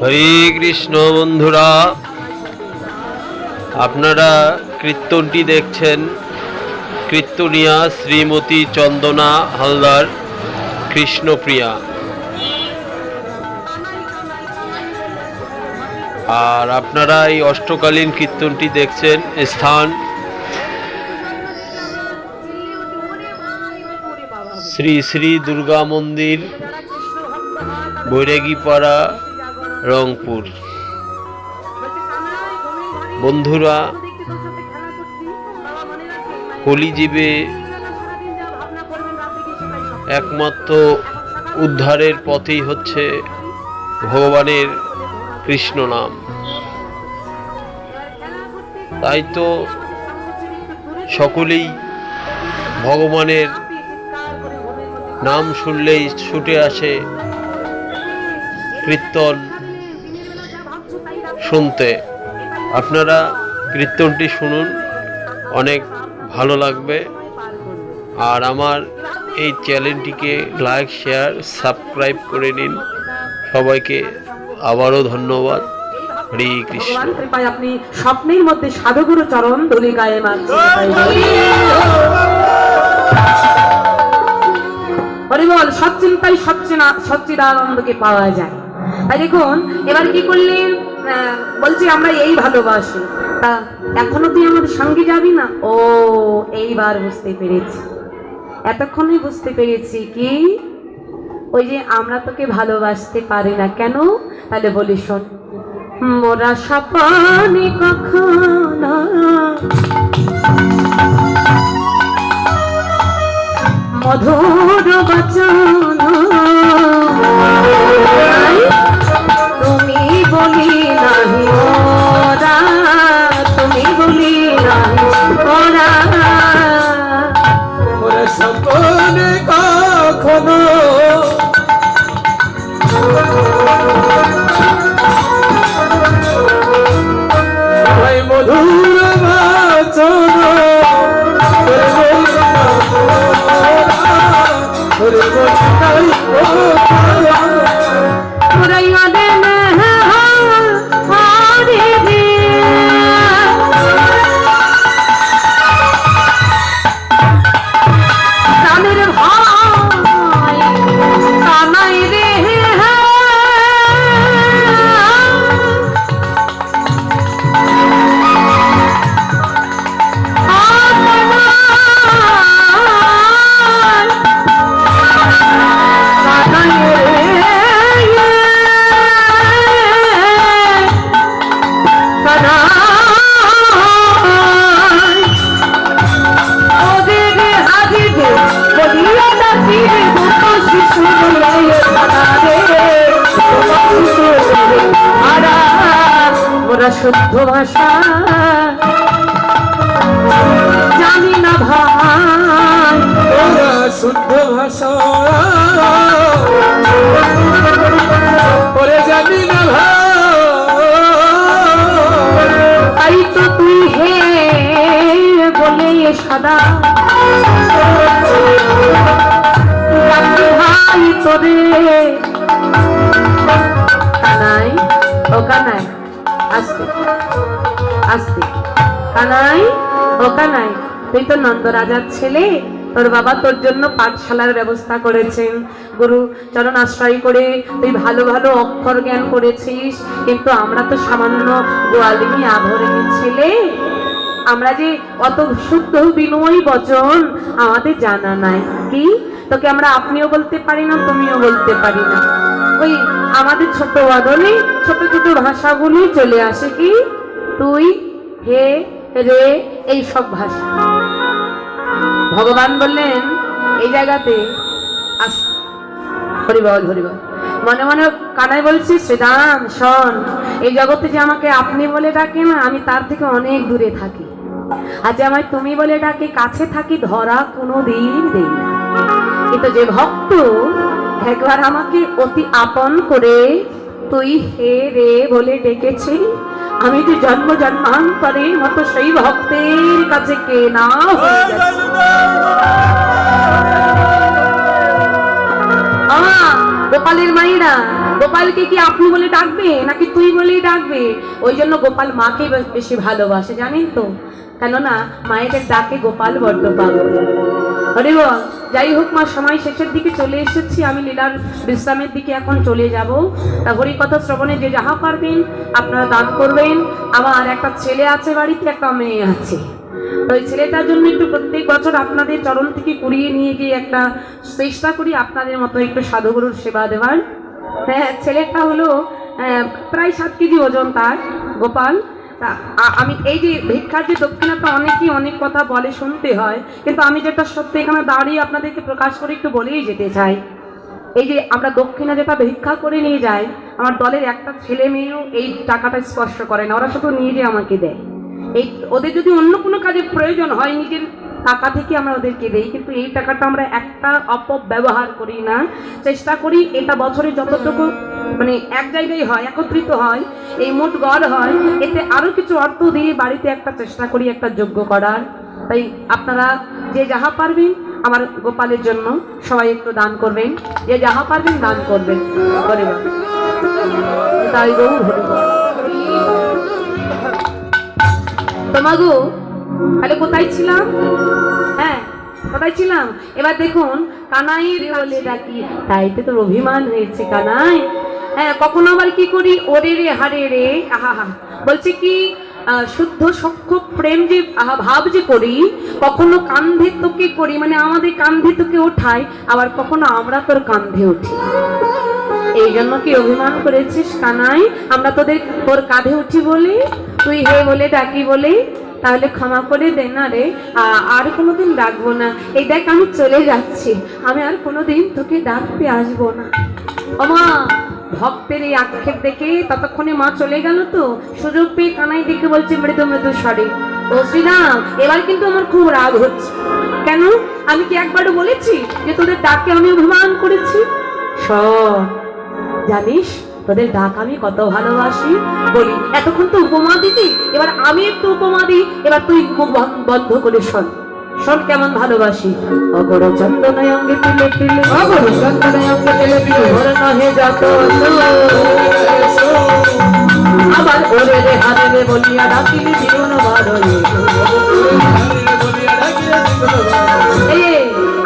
হরে কৃষ্ণ বন্ধুরা, আপনারা কীর্তনটি দেখছেন কীর্তনিয়া শ্রীমতী চন্দনা হালদার কৃষ্ণপ্রিয়া। আর আপনারা এই অষ্টকালীন কীর্তনটি দেখছেন স্থান শ্রী শ্রী দুর্গা মন্দির, বৈরাগীপাড়া, রংপুর। বন্ধুরা, কলিযুগে একমাত্র উদ্ধারের পথই হচ্ছে ভগবানের কৃষ্ণ নাম। তাই তো সকলেই ভগবানের নাম শুনলেই ছুটে আসে কীর্তন শুনতে। আপনারা কীর্তনটি শুনুন, অনেক ভালো লাগবে। আর আমার এই চ্যানেলটিকে লাইক, শেয়ার, সাবস্ক্রাইব করে নিন। সবাইকে আবারও ধন্যবাদ। হরে কৃষ্ণ। কৃপায় আপনি স্বপ্নের মধ্যে সাধুগুরু চরণ ধুলি গায়ে মানছে। হরিবল, সচ্চিন্তায় সচ্চিদানন্দকে পাওয়া যায়। তাই দেখুন, এবার কি করলেন, বলছি আমরা এই ভালোবাসি, তা এখনো তুই আমাদের সঙ্গে যাবি না? ও, এইবার বুঝতে পেরেছি, এতক্ষণই বুঝতে পেরেছি কি, ওই যে আমরা তোকে ভালোবাসতে পারি না কেন। তাহলে বলি শোন, মোরা স্বপ্নে কখনো মধুর বচন তুমি বলি নাহি ওরা, তুমি বলি নাহি ওরা, মোরা স্বপ্নে কখনো মধুর বচন শুদ্ধ ভাষা জানি না ভাই, শুদ্ধ ভাষা জানি না ভাই। তাই তো তুই হে বলে সদা ভাই তোরে কানাই, ও কানাই, আস্তে আস্তে, কানাই, ও কানাই, তুই তো নন্দ রাজার ছেলে, তোর বাবা তোর জন্য পাঠশালার ব্যবস্থা করেছেন, গুরু চরণ আশ্রয় করে তুই ভালো ভালো অক্ষর জ্ঞান করেছিস, কিন্তু আমরা তো সামান্য গোয়ালিনী আভরণী ছেলে, আমরা যে অত শুদ্ধ বিনয়ী বচন আমাদের জানা নাই। কি, তোকে আমরা আপনিও বলতে পারি না, তুমিও বলতে পারি না, ওই আমাদের ছোট বদলে ছোট ছোট ভাষাগুলি চলে আসে। কি, তুই, হে, রে, এই সব ভাষা। ভগবান বললেন এই জায়গাতে হরিবল হরিবল, মনে মনে কানাই বলছি, শ্রীরাম শোন, এই জগতে যে আমাকে আপনি বলে ডাকে না, আমি তার থেকে অনেক দূরে থাকি। আজ আমায় তুমি বলে ডাকে, কাছে থাকি, ধরা কোনো দিন দেই না। কিন্তু যে ভক্ত একবার আমাকে অতি আপন করে তুই হে রে বলে ডেকেছি, আমি যে জন্ম জন্মান্তরের মতো সেই ভক্তের কাছে কে না হয়ে যাচ্ছি। গোপালের মাইরা গোপালকে কি আপনি বলে ডাকবে নাকি তুই বলেই ডাকবে? ওই জন্য গোপাল মাকে বেশি ভালোবাসে, জানেন তো? কেননা মায়েদের ডাকে গোপাল বড্ড পাগল। আরে বল, যাই হোক মা, সময় শেষের দিকে চলে এসেছি, আমি লীলার বিশ্রামের দিকে এখন চলে যাব। তা হরি কথা শ্রবণে যে যাহা পারবেন আপনারা দান করবেন। আমার একটা ছেলে আছে বাড়িতে, একটা মেয়ে আছে। ওই ছেলেটার জন্য একটু প্রত্যেক বছর আপনাদের চরণ থেকে কুড়িয়ে নিয়ে গিয়ে একটা চেষ্টা করি আপনাদের মতো একটু সাধুগুরুর সেবা দেওয়ার। হ্যাঁ, ছেলেটা হলো প্রায় 7 কেজি ওজন তার, গোপাল। আমি এই যে ভিক্ষার যে দক্ষিণাটা অনেকেই অনেক কথা বলে, শুনতে হয়, কিন্তু আমি যেটা সত্যি এখানে দাঁড়িয়ে আপনাদেরকে প্রকাশ করে একটু বলেই যেতে চাই। এই যে আমরা দক্ষিণা যেটা ভিক্ষা করে নিয়ে যাই, আমার দলের একটা ছেলে মেয়েও এই টাকাটা স্পর্শ করে না, ওরা শুধু নিয়ে যেয়ে আমাকে দেয়। এই ওদের যদি অন্য কোনো কাজে প্রয়োজন হয় নিজের টাকা থেকে আমরা ওদেরকে দেই, কিন্তু এই টাকাটা আমরা একটা অপব্যবহার করি না। চেষ্টা করি এটা বছরে যতটুকু মানে এক জায়গায় হয়, একত্রিত হয়, এই মোট গড় হয়, এতে আরো কিছু অর্থ দিয়ে বাড়িতে একটা চেষ্টা করি একটা যোগ্য করার। তাই আপনারা যে যাহা পারবেন আমার গোপালের জন্য সবাই একটু দান করবেন, যে যাহা পারবেন দান করবেন। তাই গৌর হরি বল। তোমাগো তাহলে কোথায় ছিলাম? হ্যাঁ, কোথায় ছিলাম? এবার দেখুন, কানাই বলে ডাকি, তাইতে তোর অভিমান হয়েছে কানাই। হ্যাঁ, কখনো আবার কি করি, ওরে রে হারে রে, আহা হা, বলছে কি শুদ্ধ সখ্য প্রেম যে ভাব যে করি, কখনো কান্ধে তোকে করি, মানে আমাদের কান্ধে তোকে ওঠাই, আবার কখনো আমরা তোর কান্ধে উঠি। এই জন্য কি অভিমান করেছিস কানাই? আমরা তোর কাঁধে উঠি বলি, তুই হে বলে ডাকি বলি, তাহলে ক্ষমা করে দে না রে, আর কোনোদিন ডাকবো না। এই দেখ আমি চলে যাচ্ছি, আমি আর কোনোদিন তোকে ডাকতে আসবো না। ও মা, ভক্তের এই আক্ষেপ দেখে ততক্ষণে মা চলে গেল, তো সুযোগ পেয়ে কানাই দেখে বলছে মৃদু মৃদু স্বরে, ও শ্রীরাম, এবার কিন্তু আমার খুব রাগ হচ্ছে। কেন? আমি কি একবারও বলেছি যে তোদের ডাকে আমি অভিমান করেছি? শোন, জানিস তোদের ডাক আমি কত ভালোবাসি। বলি, এতক্ষণ তো উপমা দিতি, এবার আমি একটু উপমা দিই, এবার তুই মুখ বন্ধ করে শোন। শোন কেমন ভালোবাসি। অগর চন্দন অঙ্গে তিলে তিলে, অগর চন্দন অঙ্গে তিলে তিলে, ওর নহে যত আবার ওরে রে হারে রে বলিয়া ডাকিলি জীবন বারয়ে।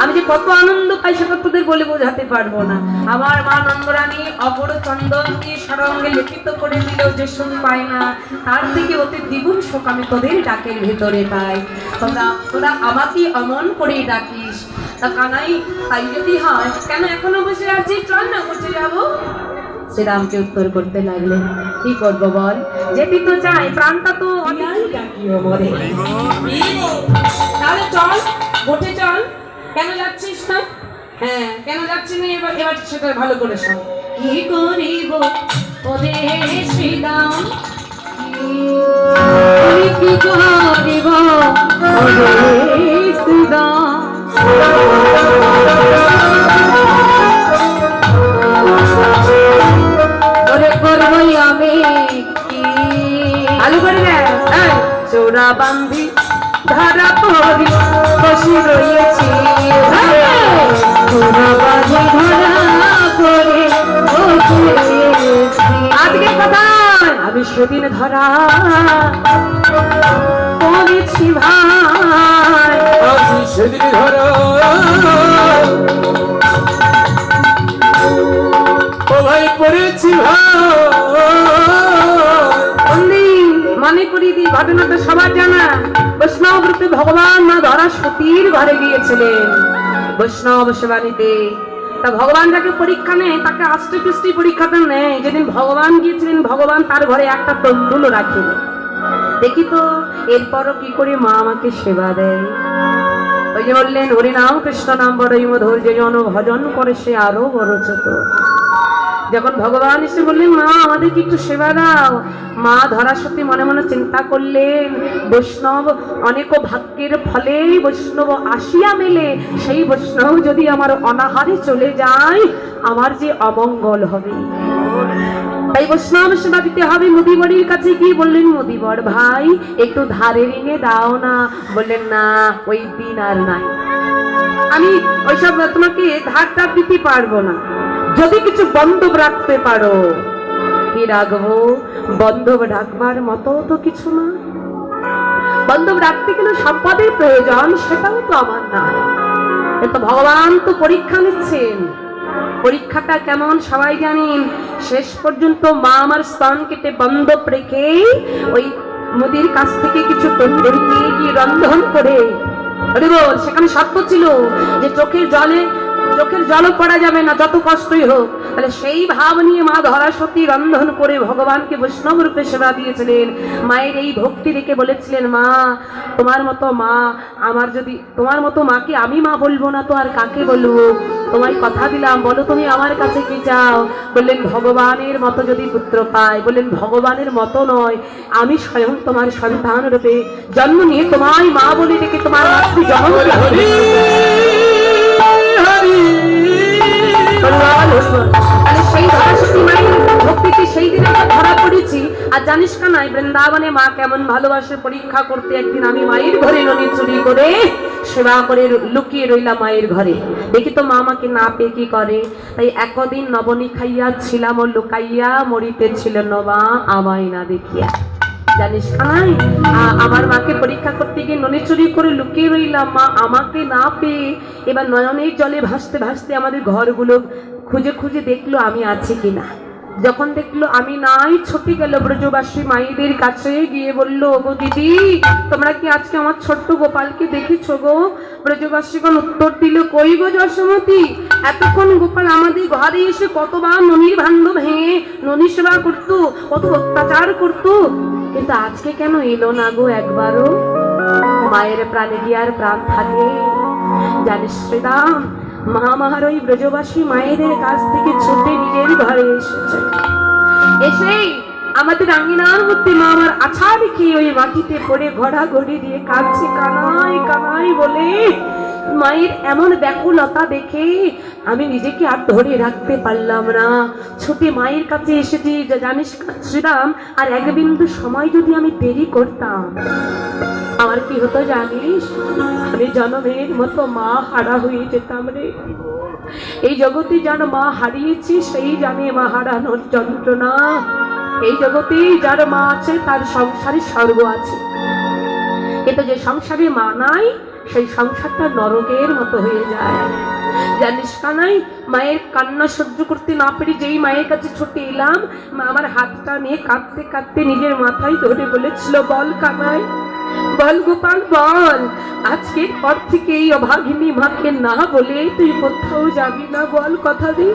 আমি যে কত আনন্দ পাই সেটা তোদের বলে বোঝাতে পারবো না। আমার মা নন্দরানী অপর চন্দন দিয়ে সরঙ্গে লিখিত করে দিল যে শুন পাই না, তার থেকে অতি দ্বিগুণ শোক আমি তোদের ডাকের ভেতরে পাই। তোরা আমাকে অমন করে ডাকিস। তা কানাই, তাই যদি হয় কেন এখনো বসে আছি, চল না করতে যাবো। শ্রীরামকে উত্তর করতে লাগলেন, কি করবো বল, যেতে তো চাই, প্রাণটা তো ডাকিও মরে। তাহলে চল, গোটে চল। কেন যাচ্ছিস না? হ্যাঁ, কেন যাচ্ছি না এবার সেটা ভালো করে শোন। কি করিব ওরে শ্রীরাম, কি করিব ওরে শ্রীরাম, ওরে করবই আমি কি। ভালো করে দেখ, চোরা বান্ধি ধারা পরি বসে রয়েছি, আজকে কথা আমি সেদিন ধরা পড়েছি ভাই, আমি সেদিন ধরা ও ভাই পড়েছি ভাই। মনে করি দি ঘটনাটা সবার জানা। বৈষ্ণব রূপে ভগবান মা ধরা সতীর ঘরে গিয়েছিলেন বৈষ্ণব সেবা নিতে। তা ভগবান যাকে পরীক্ষা নেয় তাকে আষ্টে পৃষ্টি পরীক্ষাটা নেয়। যেদিন ভগবান গিয়েছিলেন, ভগবান তার ঘরে একটা তন্দুলও রাখেন। দেখি তো এরপরও কি করে মা আমাকে সেবা দেয়। ওই যে বললেন, হরিনাম কৃষ্ণ নাম বড়ই মধুর, যে জন ভজন করে সে আরো বড় ছোট। যখন ভগবান এসে বললেন, মা আমাদেরকে একটু সেবা দাও, মা ধরা সত্যি মনে মনে চিন্তা করলেন, বৈষ্ণব অনেক ভাগ্যের ফলে বৈষ্ণব আসিয়া মেলে, সেই বৈষ্ণব যদি আমার অনাহারে চলে যায় আমার যে অমঙ্গল হবে। তাই বৈষ্ণব সেবা দিতে হবে। মুদিবড়ির কাছে গিয়ে বললেন, মুদিবর ভাই একটু ধারে ঋণে দাও না। বললেন, না ওই দিন আর নাই, আমি ওইসব তোমাকে ধার দিতে পারবো না। যদি কিছু বন্ধব রাখতে পারো। কি রাখবো? বন্ধব রাখবার মতো তো কিছু না। বন্ধব রাখতে গেলে সম্পদের প্রয়োজন, সেটাও তো আমার নাই। তো ভগবান তো পরীক্ষা নিচ্ছেন। পরীক্ষাটা কেমন সবাই জানেন। শেষ পর্যন্ত মা আমার স্তন কেটে বন্ধব রেখে ওই মুদির কাছ থেকে কিছু তন্দুরি নিয়ে গিয়ে রন্ধন করে, সেখানে শর্ত ছিল যে চোখের জলও পড়া যাবে না, যত কষ্টই হোক। তাহলে সেই ভাব নিয়ে মা ধরাসতী রন্ধন করে ভগবানকে বৈষ্ণব রূপে সেবা দিয়েছিলেন। মায়ের এই ভক্তি দেখে বলেছিলেন, মা তোমার মতো মা আমার, যদি তোমার মতো মাকে আমি মা বলবো না তো আর কাকে বলবো? তোমায় কথা দিলাম, বলো তুমি আমার কাছে কি চাও? বললেন ভগবানের মতো যদি পুত্র পাই। বললেন ভগবানের মতো নয়, আমি স্বয়ং তোমার সন্তান রূপে জন্ম নিয়ে তোমায় মা বলে ডেকে তোমার মাতৃ জন্ম সেই ধরাসতী মায়ের ভক্তিতে সেই দিনে ধরা পড়েছি। আর জানিস কানাই, বৃন্দাবনে মা কেমন ভালোবাসে পরীক্ষা করতে। একদিন আমি মায়ের ঘরে ননি চুরি করে সেবা করে লুকিয়ে রইলাম মায়ের ঘরে। দেখি তো মা আমাকে না পেয়ে কি করে। তাই একদিন নবনী খাইয়া ছিলাম ও লুকাইয়া, মরিতে ছিল নবা আমায় না দেখিয়া। জানিস কানাই, আমার মাকে পরীক্ষা করতে গিয়ে ননি চুরি করে লুকিয়ে রইলাম। মা আমাকে না পেয়ে এবার নয়নের জলে ভাসতে ভাসতে আমাদের ঘরগুলো খুঁজে খুঁজে দেখলো আমি আছি কিনা। যখন দেখলো আমি নাই, ছুটে গেল ব্রজবাসী মায়েদের কাছে, গিয়ে বলল, গো দিদি তোমরা কি আজকে আমার ছোট্ট গোপালকে দেখেছো গো? ব্রজবাসীগণ উত্তর দিল, কই গো যশোমতী, এতক্ষণ গোপাল আমাদের ঘরে এসে কতবার ননির ভাণ্ড ভেঙে ননি সেবা করতো, কত অত্যাচার করতো, কিন্তু আজকে কেন এলো না গো একবারও? মায়ের প্রাণে কি আর প্রাণ থাকে? জানিস শ্রীরাম, মা আমার ওই ব্রজবাসী মায়েদের কাছ থেকে ছুটে নিজের ঘরে এসেছে। এসেই আমাদের আঙ্গিনার মধ্যে মা আমার আছা রেখে ওই মাটিতে পড়ে ঘোড়াঘড়ি দিয়ে কাঁদছে, কানাই কানাই বলে। মায়ের এমন ব্যাকুলতা দেখে আমি নিজেকে আর ধরে রাখতে পারলাম না, ছুটে মায়ের কাছে এসেছি। জানিস শ্রীরাম, আর এক বিন্দু সময় যদি আমি দেরি করতাম, আমার কি হতো জানিস? আমি জনমের মতো মা হারা হয়ে যেতাম রে। এই জগতে যার মা হারিয়েছি সেই জানে মা হারানোর যন্ত্রণা। এই জগতে যার মা আছে তার সংসারে স্বর্গ আছে, কিন্তু যে সংসারে মা নাই সেই সংসারটা নরকের মতো হয়ে যায়। জানিস কানাই, মায়ের কান্না সহ্য করতে না পেরে যেই মায়ের কাছে ছুটে এলাম, মা আমার হাতটা নিয়ে কাঁদতে কাঁদতে নিজের মাথায় ধরে বলেছিল, বল কানাই, বল গোপাল বল, আজকের পর থেকে এই অভাগিনী মাকে না বলে তুই কোথাও যাবি না, বল কথা দে,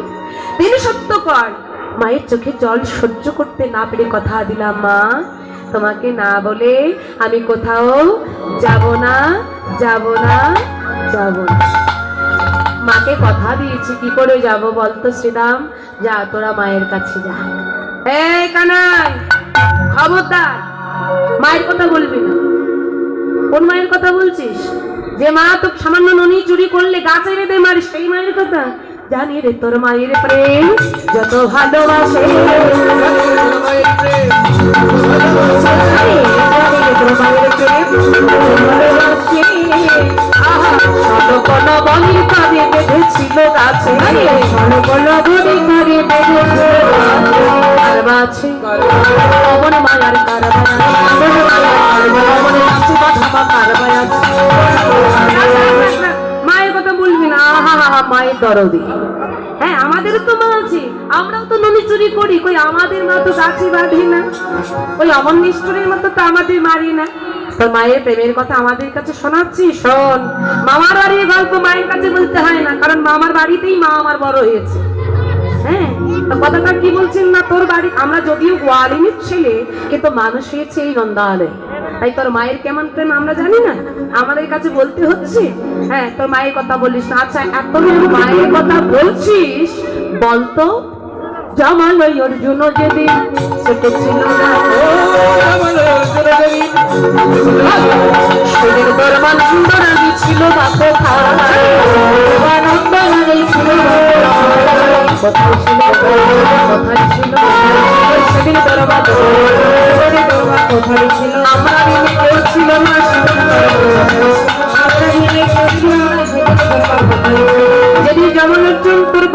তিনি সত্য কর। মায়ের চোখে জল সহ্য করতে না পেরে কথা দিলাম, মা তোমাকে না বলে আমি কোথাও যাব না, যাব না, যাব না। মাকে কথা দিয়েছি, কি করে যাব বলতো শ্রীরাম? যা তোরা মায়ের কাছে যা। এই কানাই, খবরদার মায়ের কথা বলবি না। কোন মায়ের কথা বলছিস? যে মা তো সামান্য ননি চুরি করলে গাছে রেঁধে মারিস, সেই মায়ের কথা? জানি রে তোর মায়ের প্রেম যত ভালোবাসে, বেঁধেছিল গাছে, অমন মায়ার মায়ের কথা বলবি না। মায়ের দরদি, হ্যাঁ আমাদের তো মা আছে, আমরাও তো ননি চুরি করি, কই আমাদের মা তো গাছে বাঁধে না, ওই অমন নিষ্ঠুরের মতো তো আমাদের মারি না। তোর মায়ের প্রেমের কথা আমাদের কাছে শোনাচ্ছি, শোন। মামার বাড়ির গল্প মায়ের কাছে বলতে হয় না, কারণ মামার বাড়িতেই মা আমার বড় হয়েছে। হ্যাঁ, কথাটা কি বলছেন না, তোর বাড়ি আমরা যদিও গোয়ালিনীর ছেলে, কিন্তু মানুষ হয়েছে এই নন্দালয়ে। তাই তোর মায়ের কেমন প্রেম আমরা জানি না, আমাদের কাছে বলতে হচ্ছে। হ্যাঁ, তোর মায়ের কথা বলিস না। আচ্ছা, এত মায়ের কথা বলছিস, বলতো জামালয় অর্জুন যেদিন ছোট ছিল না, সেদিন তোর মানন্দ রানী ছিল বাপে খায়, আনন্দ রানী ছিল কোথায় ছিল, কোথায় ছিল সেদিন তোর কোথায় ছিল? আমরা মিলে করছিল না, যেদিন যেমন অর্জুন তোর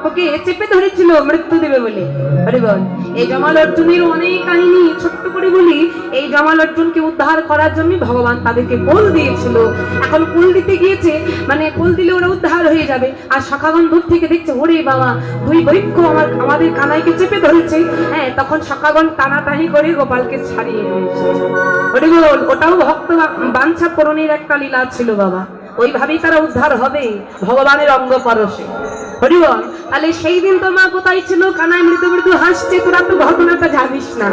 ওকে চেপে ধরেছিল মৃত্যু দেবে বলে। আরে বল, এই জমাল অর্জুনের অনেক কাহিনী ছোট্ট করে বলি। এই জমাল অর্জুনকে উদ্ধার করার জন্য ভগবান তাদেরকে কোল দিয়েছিল। এখন কোল দিতে গিয়েছে, মানে কোল দিলে ওরা উদ্ধার হয়ে যাবে। আর সখাগণ দূর থেকে দেখছে, ওরে বাবা, দুই বৈক্য আমাদের কানাইকে চেপে ধরেছে। হ্যাঁ, তখন সখাগণ টানাটানি করে গোপালকে ছাড়িয়ে নিয়ে এসেছে। ওরে বল, ওটাও ভক্ত বাঞ্ছা পূরণের একটা লীলা ছিল বাবা। ওইভাবেই তারা উদ্ধার হবে ভগবানের অঙ্গ পরশে। হরিবল, তাহলে সেই দিন তোর মা কোথায় ছিল? কানাই মৃদু মৃদু হাসছে, তোরা তো ঘটনাটা জানিস না।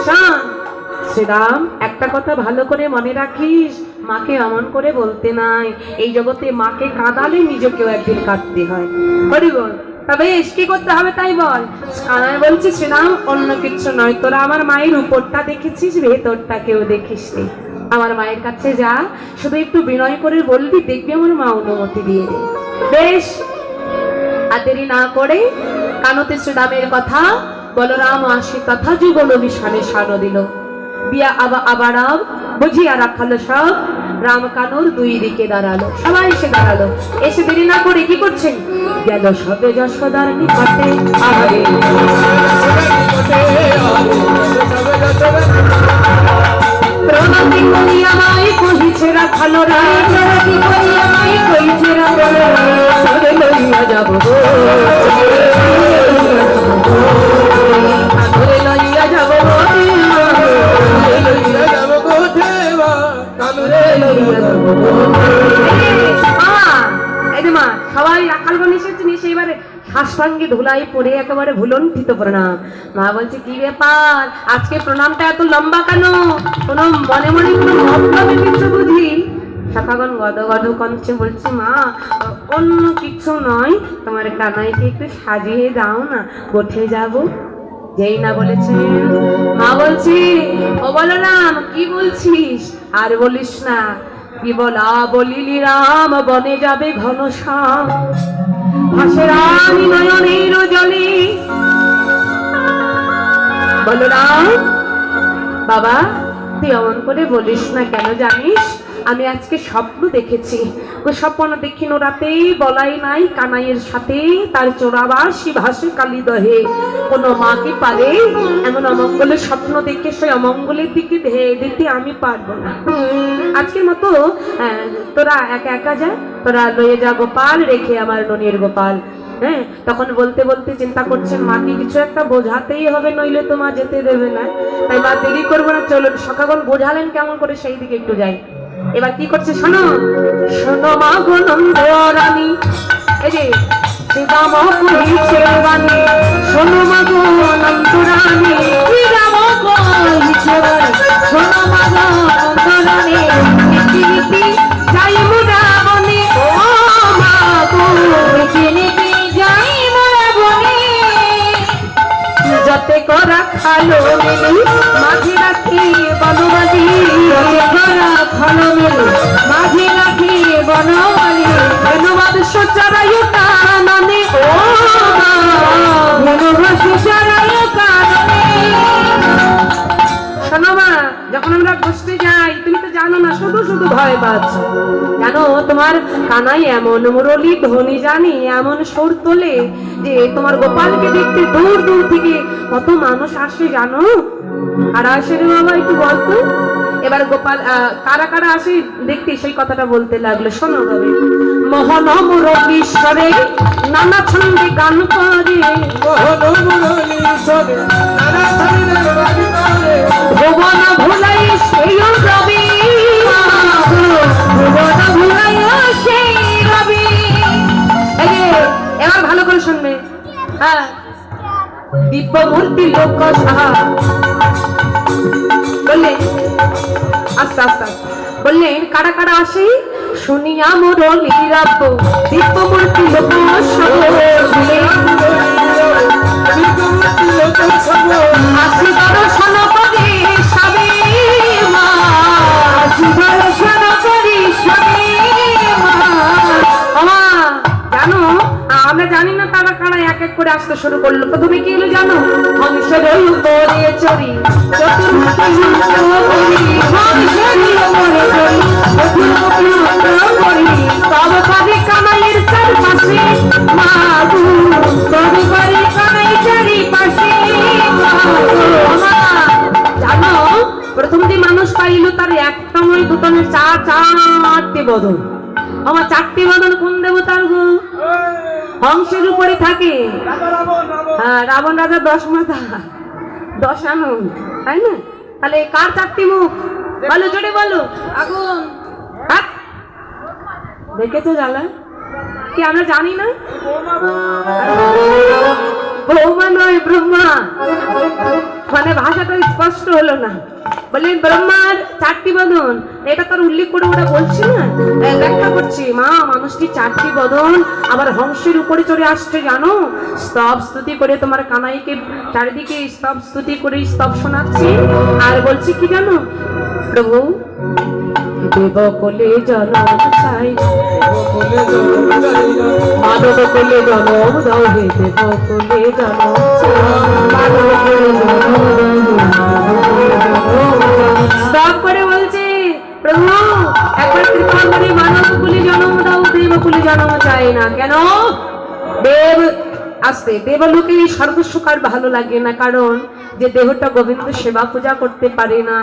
শোন শ্রীরাম, একটা কথা ভালো করে মনে রাখিস, মাকে অমন করে বলতে নাই। এই জগতে মাকে কাঁদালে নিজেকেও একদিন কাঁদতে হয়। হরিবল, তবে কি করতে হবে তাই বল। কানাই বলছে, শ্রীরাম অন্য কিছু নয়, তোরা আমার মায়ের উপরটা দেখেছিস, ভেতরটা কেউ দেখিস নি। আমার মায়ের কাছে যা, শুধু একটু বিনয় করে বলবি, দেখবি আমার মা অনুমতি দিয়ে দেবে। বেশ, আর দেরি না করে কানতে শ্রীরামের কথা বলরাম আসি তথা যুগল বিষানে সানো দিল। বিয়া আবার বুঝিয়া রাখালো সব, রাম কানুর দুই দিকে দাঁড়ালো। সবাই এসে দাঁড়ালো। এসে দেরি না করে কি করছেন? গেল সবে যশোদার নিকটে, প্রণতি করিয়া মাই কহিছে রাখালো রা, প্রণতি করিয়া মাই কহিছে রাখালো রা, সবে লইয়া যাব গো, কানরে লইয়া যাব গো, লইয়া যাব গো দেবা, কানরে লইয়া যাব গো। এই যে মা, সবাই রাখালগণ এসেছেন, এসে এবারে হাসপাঙ্গে ধুলাই পড়ে একেবারে ভুলণ্ঠিত প্রণাম। মা বলছে, কি ব্যাপার আজকে প্রণামটা এত লম্বা কেন? কোনো মনে মনে কোনো মতলবে কিছু বুঝি? সখাগণ গদ গদ কঞ্চে বলছে, মা অন্য কিছু নয়, তোমার কানাইকে একটু সাজিয়ে দাও না, কোঠে যাব। যেই না বলেছেন, মা বলছি, ও বলরাম কি বলছিস? আর বলিস না, কি বলা বলিলি রাম, বনে যাবে ঘনশ্যাম, ভাসে রানী নয়নের জলে। বলরাম বাবা, তুই অমন করে বলিস না কেন জানিস? আমি আজকে স্বপ্ন দেখেছি। ওই স্বপ্ন দেখিনো রাতেই বলাই নাই, কানাইয়ের সাথে তার চোরাবাসী ভাসে কালিদহে। কোনো মা কি পারে এমন অমঙ্গলের স্বপ্ন দেখে সেই অমঙ্গলের দিকে ধেয়ে দিতে? আমি পারবো না। আজকের মতো তোরা একা একা যা, তোরা লয়ে যা গোপাল, রেখে আমার ননির গোপাল। হ্যাঁ, তখন বলতে বলতে চিন্তা করছেন, মাকে কিছু একটা বোঝাতেই হবে, নইলে তো মা যেতে দেবে না। তাই মা দেরি করবো না, চলুন। সখাগণ বোঝালেন কেমন করে, সেই দিকে একটু যাই। এবার কি করছে শোনো, শোনো মা গো নন্দ রানী, এই যে শ্রীরাম কহিছে বাণী, শোনো মা গো নন্দ রানী, শ্রীরাম কহিছে বাণী, শোনো মা গো নন্দ রানী, নীতি নীতি যাই মোরা বনে, ও মা গো নীতি নীতি যাই মোরা বনে, যতে করা খালো মিলি মাঝে রাখি বনমালি, করা খালো মিলি মাঝে রাখি বনমালি, ধন্যবাদ সচারায় কাননে, ও ধন্যবাদ সচারায় কাননে। শোনো মা, যখন আমরা বসতে যাই, তুমি তো জানো না, শুধু শুধু ভয় পাচ্ছ। জানো তোমার কানাই এমন মুরলী ধ্বনি জানি, এমন সুর তোলে যে তোমার গোপালকে দেখতে দূর দূর থেকে কত মানুষ আসে জানো। আর আসে রে বাবা, একটু বলতো। এবার গোপাল কারা কারা আসে দেখতে, সেই কথাটা বলতে লাগলো। শোনো ভাবে, মোহন মুরলীশ্বরে নানা ছন্দে গান করে, মোহন মুরলীশ্বরে নানা ছন্দে গান করে, ভুবন ভুলাই সেই রবি, ভুবন ভুলাই সেই রবি। এবার ভালো করে শুনবে। হ্যাঁ, দিব্যমূর্তি লোক সাহা বললেন, আস্তে আস্তে বললেন, কারা কারা আসে শুনিয়া মুরলী রাব্য, দিব্যমূর্তি লোক আসি দর্শন করি সবে মা, আসি দর্শন করি সবে মা। জানো আমরা জানি না তারা কারা এক এক করে আসতে শুরু করলো। প্রথমে কি হলো জানো? হংসের উপরে চড়ি, চতুর্মুখী করি, হংসের উপরে চড়ি, চতুর্মুখী করি, তব কাজে কানাইয়ের চারপাশে মা প্রথম যে মানুষ পাইল তার একটা নয় দুটো নয় চারটে বদন। আমার চারটি বদন কোন দেবতার গো? হংসের উপরে থাকে। হ্যাঁ, রাবণ রাজা 10 মাথা 10 আনন্দ, তাই না? তাহলে কার চারটি মুখ বলো, জোরে বলো। আগুন। দেখেছো জ্বালা কি আমরা জানি না? ব্রহ্মা নয় ব্রহ্মা, মানে ভাষাটা স্পষ্ট হলো না। বললেন ব্রহ্মার চারটি বদন, এটা তার উল্লেখ করে ওরা বলছে না, ব্যাখ্যা করছে। মা মানুষটি চারটি বদন, আবার হংসের উপরে চড়ে আসছে জানো, স্তব স্তুতি করে তোমার কানাইকে চারিদিকে স্তব স্তুতি করে স্তব শোনাচ্ছে। আর বলছে কি জানো, প্রভু দেব কোলে জন্ম চাই, মানব কোলে জন্ম দাও হে, দেব কোলে জন্ম মানব কোলে সব করে বলছে প্রভু একবার কৃপা করে মানব কুলে জন্ম দাও, দেব কুলে জন্ম চাই না। কেন? দেব আসতে দেবলোকে সর্বসুখ আর ভালো লাগে না, কারণ যে দেহটা গোবিন্দ সেবা পূজা করতে পারে না,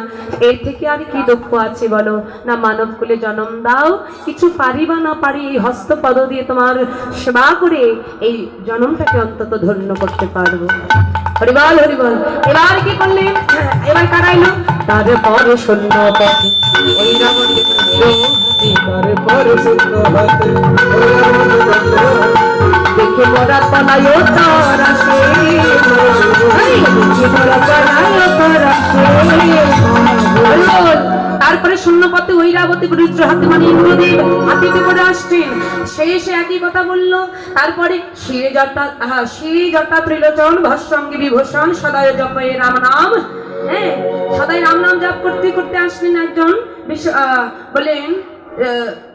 এর থেকে আর কি দুঃখ আছে বলো না? মানব কুলে জন্ম দাও, কিছু পারি বা না পারি এই হস্তপদ দিয়ে তোমার সেবা করে এই জন্মটাকে অন্তত ধন্য করতে পারবো। হরিবল হরিবল। এবার কি করলেন? এবার কারাইলো তারপরে শূন্য পথে ওই রাবণকে তারপরে শূন্য হাতে দেখে মোরা পালায়ো তারা সে, মোরা পালায়ো তারা সে। তারপরে শূন্য পথে ঐরাবতী রুদ্র হাতে মানে ইন্দ্রদেব হাতিতে করে আসছেন, সে এসে একই কথা বলল। তারপরে শিরে জটা ত্রিলোচন ভস্যঙ্গি বিভূষণ সদায় জপে রাম নাম। হ্যাঁ, সদাই রাম নাম জপ করতে করতে আসলেন একজন,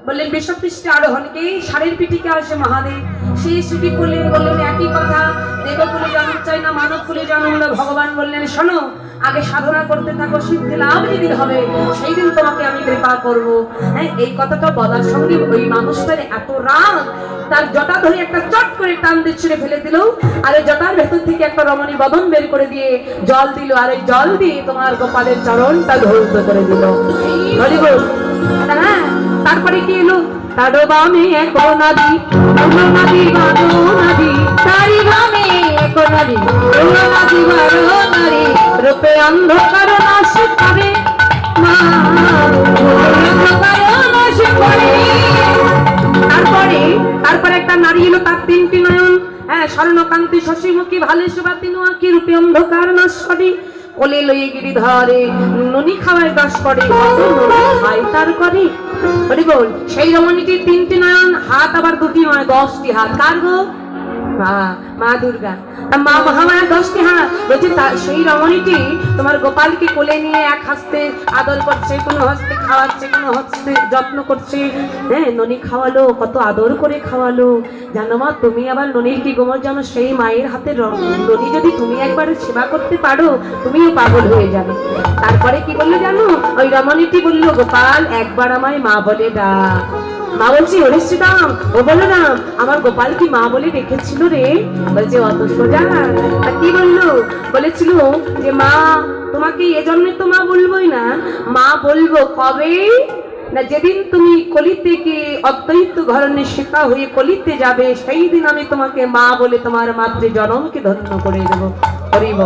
বললেন বিশ্বপৃষ্ঠে আরোহণকে, ষাঁড়ের পিঠিকে আসে মহাদেব। সেই ছুটি করলেন, বললেন একই কথা, দেবকুলে জন্ম চাই না মানব কুলে জন্ম না। ভগবান বললেন শোনো, আগে সাধনা করতে থাকো, সিদ্ধি লাভ যেদিন হবে সেই দিন তোমাকে আমি কৃপা করব। হ্যাঁ, এই কথাটা বলার সঙ্গে ওই মানুষটার এত রাগ, তার জটা ধরে একটা চট করে টান দিয়ে ছিঁড়ে ফেলে দিল, আর এই জটার ভেতর থেকে একটা রমণী বদন বের করে দিয়ে জল দিল, আর এই জল দিয়ে তোমার গোপালের চরণটা ধৌত করে দিল। হ্যাঁ, তারপরে কি এলো? তার বামে এক নদী, নদী বারো নদী, তারি বামে এক নদী, নদী বারো নদী, রূপে অন্ধকার নাশ করে মা, অন্ধকার নাশ করে। তারপরে একটা নারী এলো, তার 3টি নয়ন, হ্যাঁ, স্বর্ণকান্তি শশীমুখী ভালে সুবাতি নোয়াকি, রূপে অন্ধকার নাশ করে। কোলে লইয়ে গিরিধরে ননি খাওয়ায় 10 করে, কত ননি খাই তার করে। বল সেই রমণীটির 3টি নয়ন, হাত আবার 2টি নয়, 10টি হাত। কার গো? মা দুর্গা। মা মহামায়া 10টি হাত। বলছে সেই রমণীটি তোমার গোপালকে কোলে নিয়ে এক হস্তে আদর করছে, কোনো হস্তে খাওয়াচ্ছে, কোনো হস্তে যত্ন করছে। হ্যাঁ, ননি খাওয়ালো, কত আদর করে খাওয়ালো জানো মা। তুমি আবার ননির কি গোমর জানো? সেই মায়ের হাতে ননি যদি তুমি একবার সেবা করতে পারো, তুমিও পাগল হয়ে যাবে। তারপরে কি বললো জানো? ওই রমণীটি বললো, গোপাল একবার আমায় মা বলে ডাক। মা বলছি ওরে শ্রীরাম, ও বলো না আমার গোপাল কি মা বলে রেখেছিল রে? বলছে অত সোজা? কি বললো? বলেছিল যে মা তোমাকে এ জন্মে তো মা বলবোই না, মা বলবো কবে না যেদিন তুমি কলিতে কি অদ্বৈত ঘরণে শেখা হয়ে কলিতে যাবে, সেই দিন আমি তোমাকে মা বলে তোমার মাতৃ জনমকে ধন্য করে দেবো। হরিব।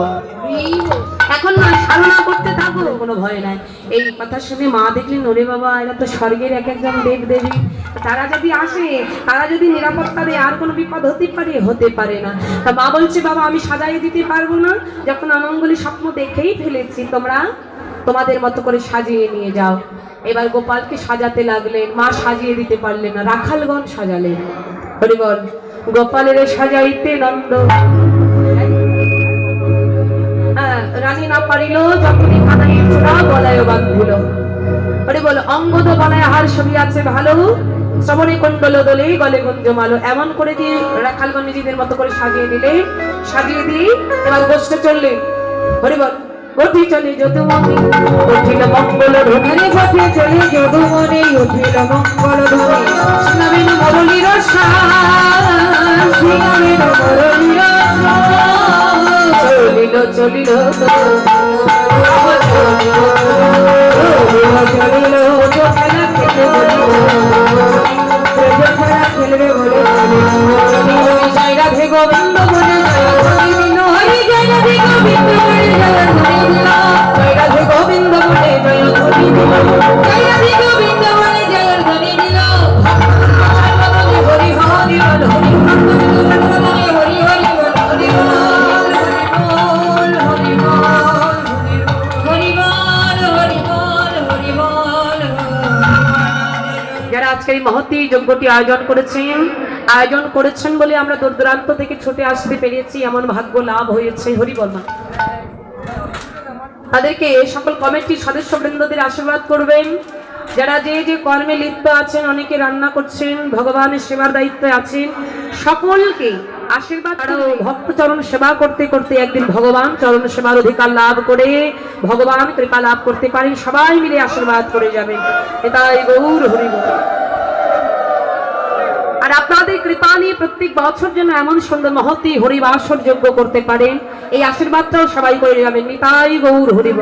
এখন না সাধনা করতে থাকো, কোনো ভয় নাই। এই কথা শুনে মা দেখলেন, ওরে বাবা এরা তো স্বর্গের এক একজন দেব দেবী, তারা যদি আসে, তারা যদি নিরাপত্তা দেয়, আর কোনো বিপদ হতে পারে না। তা মা বলছে বাবা আমি সাজাই দিতে পারবো না, যখন অমঙ্গলী স্বপ্ন দেখেই ফেলেছি, তোমরা তোমাদের মতো করে সাজিয়ে নিয়ে যাও। এবার গোপালকে সাজাতে লাগলেন, মা সাজিয়ে দিতে পারলেন না, রাখালগণ সাজালেন। হরিবল। গোপালের সাজাইতে নন্দ রানী না পারিল, যখনই কানাইয়ের চূড়া গলায় বাঁধিল। ওরে বলো অঙ্গদ গলায় হার ছবি আছে ভালো, শ্রবণে কুণ্ডল দোলে গলে গুঞ্জমালো, এমন করে দিয়ে রাখালগণ নিজেদের মতো করে সাজিয়ে দিলে। সাজিয়ে দিয়ে এবার গোষ্ঠে চললে। ওরে বল গঠি চলে যদুমণি উঠিল মঙ্গল ধ্বনি, গঠি চলে যদুমণি উঠিল মঙ্গল ধ্বনি, নবীন মুরলীর সাজ, নবীন মুরলীর সাজ, চলিল চলিল রাধে গোবিন্দ বলে জয়ের ধ্বনি দিল। হরি হরি বল, হরি হরি হরি বল, হরি বল, হরি বল, হরি বল, হরি বল, হরি বল। যারা আজকে এই মহতী যজ্ঞটি আয়োজন করেছেন বলে আমরা দূর দূরান্ত থেকে ছুটে আসতে পেরেছি, এমন ভাগ্য লাভ হয়েছে। হরি বল মা। তাদেরকে সকল কমিটির সদস্যবৃন্দদের আশীর্বাদ করবেন। যারা যে যে কর্মে লিপ্ত আছেন, অনেকে রান্না করছেন, ভগবানের সেবার দায়িত্বে আছেন, সকলকে আশীর্বাদ। আরো ভক্ত চরণ সেবা করতে করতে একদিন ভগবান চরণ সেবার অধিকার লাভ করে ভগবান কৃপা লাভ করতে পারেন। সবাই মিলে আশীর্বাদ করে যাবেন। এটাই গৌর হরি বল। আর আপনাদের কৃপা নিয়ে প্রত্যেক বছর যেন এমন সুন্দর মহতী হরিবাসর যজ্ঞ করতে পারেন, এই আশীর্বাদটাও সবাই করে যাবেন। নিতাই গৌর হরি বল।